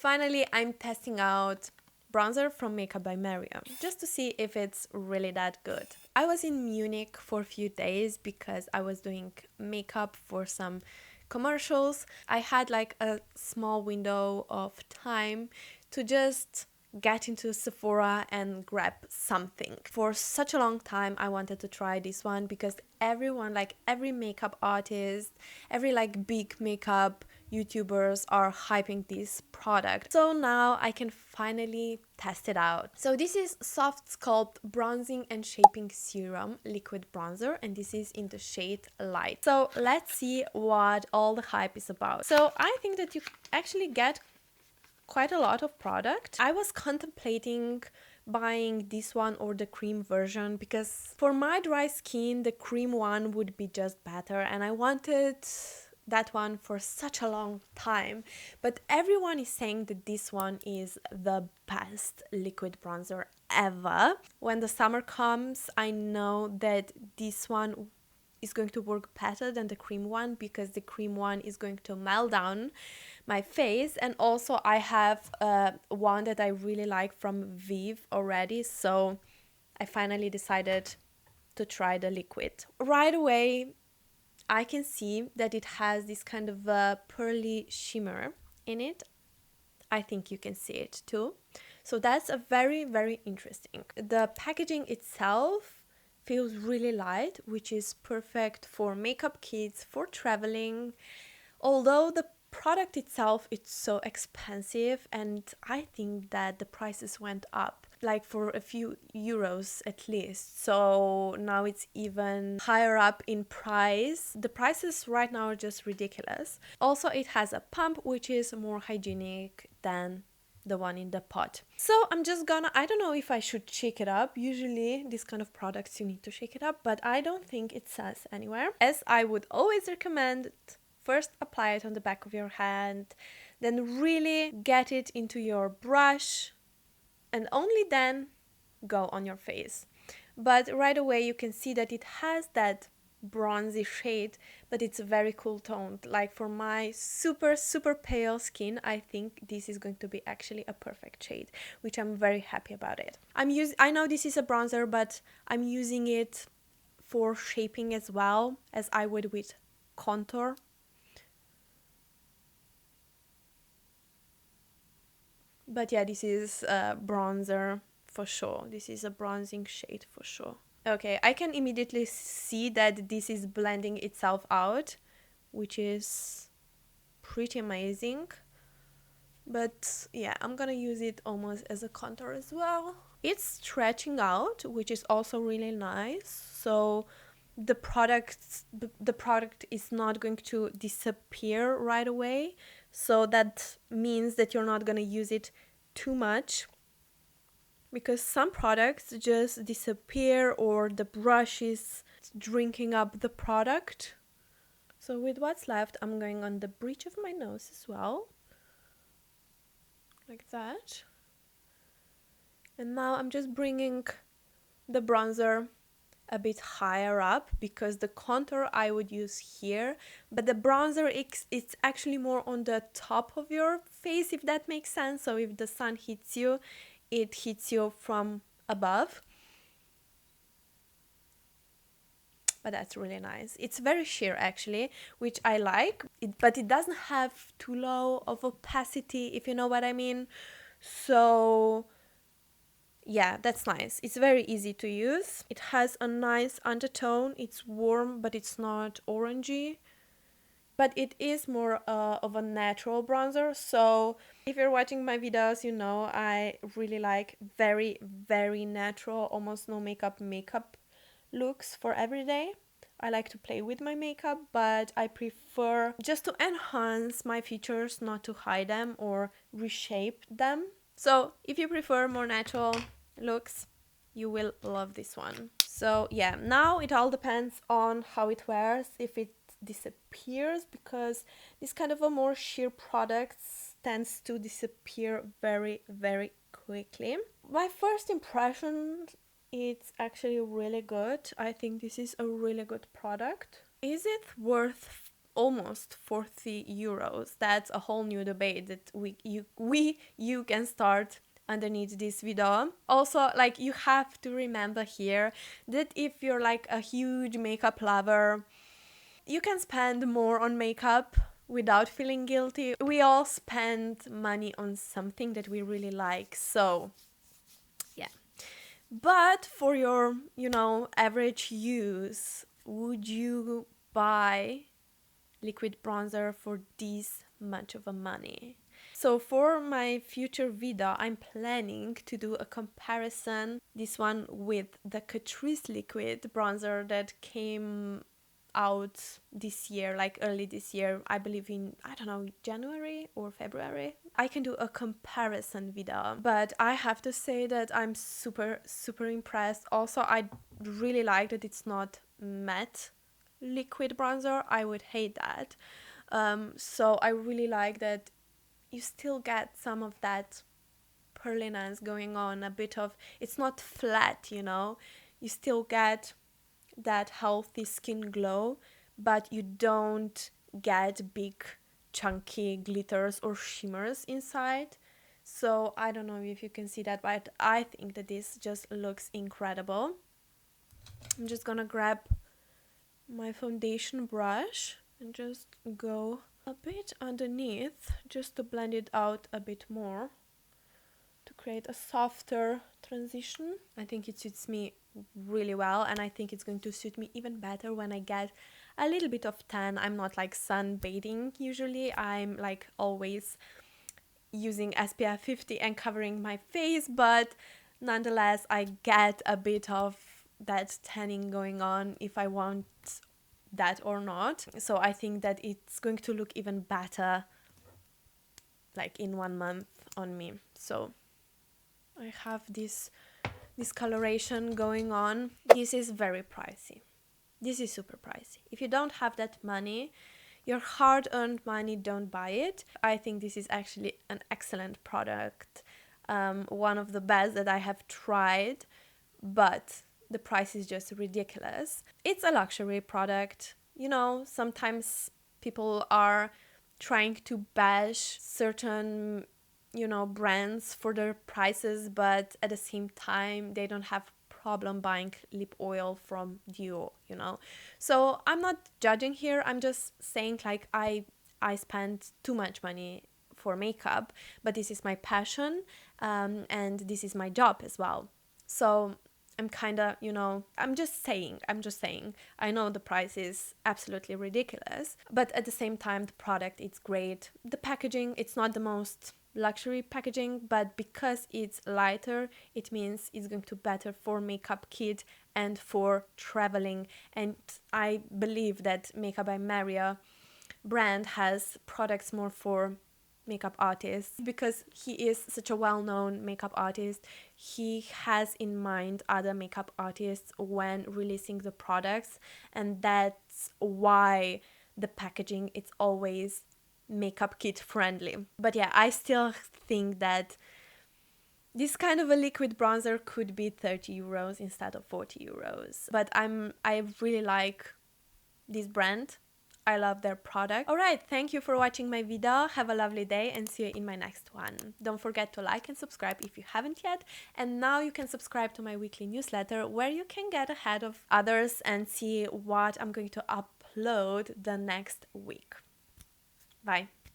Finally, I'm testing out bronzer from Makeup by Mariam just to see if it's really that good. I was in Munich for a few days because I was doing makeup for some commercials. I had like a small window of time to just get into Sephora and grab something. For such a long time I wanted to try this one because everyone, like every makeup artist, every like big makeup YouTubers are hyping this product. So now I can finally test it out. So this is SoftSculpt Bronzing and Shaping Serum Liquid Bronzer, and this is in the shade Light. So let's see what all the hype is about. So I think that you actually get quite a lot of product. I was contemplating buying this one or the cream version because for my dry skin the cream one would be just better, and I wanted that one for such a long time, but everyone is saying that this one is the best liquid bronzer ever. When the summer comes, I know that this one is going to work better than the cream one because the cream one is going to melt down my face, and also I have one that I really like from Vive already, so I finally decided to try the liquid. Right away I can see that it has this kind of pearly shimmer in it. I think you can see it too. So that's a very, very interesting. The packaging itself feels really light, which is perfect for makeup kits, for traveling. Although the product itself it's so expensive, and I think that the prices went up like for a few euros at least, so now it's even higher up in price. The prices right now are just ridiculous. Also it has a pump which is more hygienic than the one in the pot. So I'm just gonna, I don't know if I should shake it up. Usually these kind of products you need to shake it up, but I don't think it says anywhere. As I would always recommend, first apply it on the back of your hand, then really get it into your brush, and only then go on your face. But right away you can see that it has that bronzy shade, but it's very cool toned. Like for my super pale skin, I think this is going to be actually a perfect shade, which I'm very happy about it. I know this is a bronzer, but I'm using it for shaping as well as I would with contour. But yeah, this is a bronzer for sure. This is a bronzing shade for sure. Okay, I can immediately see that this is blending itself out, which is pretty amazing. But yeah, I'm gonna use it almost as a contour as well. It's stretching out, which is also really nice. So the product is not going to disappear right away. So that means that you're not gonna use it too much, because some products just disappear or the brush is drinking up the product. So with what's left, I'm going on the bridge of my nose as well, like that. And now I'm just bringing the bronzer a bit higher up because the contour I would use here, but the bronzer it's actually more on the top of your face, if that makes sense. So if the sun hits you, it hits you from above. But that's really nice. It's very sheer actually, which I like, but it doesn't have too low of opacity, if you know what I mean. So yeah, that's nice. It's very easy to use. It has a nice undertone. It's warm, but it's not orangey. But it is more of a natural bronzer. So if you're watching my videos, you know I really like very, very natural, almost no makeup looks for every day. I like to play with my makeup, but I prefer just to enhance my features, not to hide them or reshape them. So if you prefer more natural looks, you will love this one. So yeah, now it all depends on how it wears, if it disappears, because this kind of a more sheer products tends to disappear very, very quickly. My first impression, it's actually really good. I think this is a really good product. Is it worth almost 40 euros. That's a whole new debate that you can start underneath this video. Also, like, you have to remember here that if you're like a huge makeup lover, you can spend more on makeup without feeling guilty. We all spend money on something that we really like, so yeah. But for your, average use, would you buy liquid bronzer for this much of a money? So for my future video, I'm planning to do a comparison, this one with the Catrice liquid bronzer that came out this year, like early this year, I believe in, I don't know, January or February. I can do a comparison video, but I have to say that I'm super impressed. Also, I really like that it's not matte liquid bronzer. I would hate that. So I really like that you still get some of that pearliness going on, a bit of, it's not flat, you still get that healthy skin glow, but you don't get big chunky glitters or shimmers inside. So I don't know if you can see that, but I think that this just looks incredible. I'm just gonna grab my foundation brush and just go a bit underneath just to blend it out a bit more, to create a softer transition. I think it suits me really well, and I think it's going to suit me even better when I get a little bit of tan. I'm not like sunbathing usually. I'm like always using SPF 50 and covering my face, but nonetheless I get a bit of that tanning going on if I want that or not. So I think that it's going to look even better like in 1 month on me. So I have this coloration going on. This is very pricey. This is super pricey. If you don't have that money, your hard-earned money, don't buy it. I think this is actually an excellent product, one of the best that I have tried, but the price is just ridiculous. It's a luxury product. Sometimes people are trying to bash certain brands for their prices, but at the same time they don't have problem buying lip oil from Duo, So I'm not judging here. I'm just saying like I spend too much money for makeup, but this is my passion, and this is my job as well. So I'm kind of, I'm just saying, I know the price is absolutely ridiculous, but at the same time, the product, it's great. The packaging, it's not the most luxury packaging, but because it's lighter, it means it's going to be better for makeup kit and for traveling. And I believe that Makeup by Maria brand has products more for makeup artists, because he is such a well-known makeup artist. He has in mind other makeup artists when releasing the products, and that's why the packaging, it's always makeup kit friendly. But yeah, I still think that this kind of a liquid bronzer could be 30 euros instead of 40 euros. But I really like this brand. I love their product. Alright, thank you for watching my video. Have a lovely day and see you in my next one. Don't forget to like and subscribe if you haven't yet. And now you can subscribe to my weekly newsletter, where you can get ahead of others and see what I'm going to upload the next week. Bye.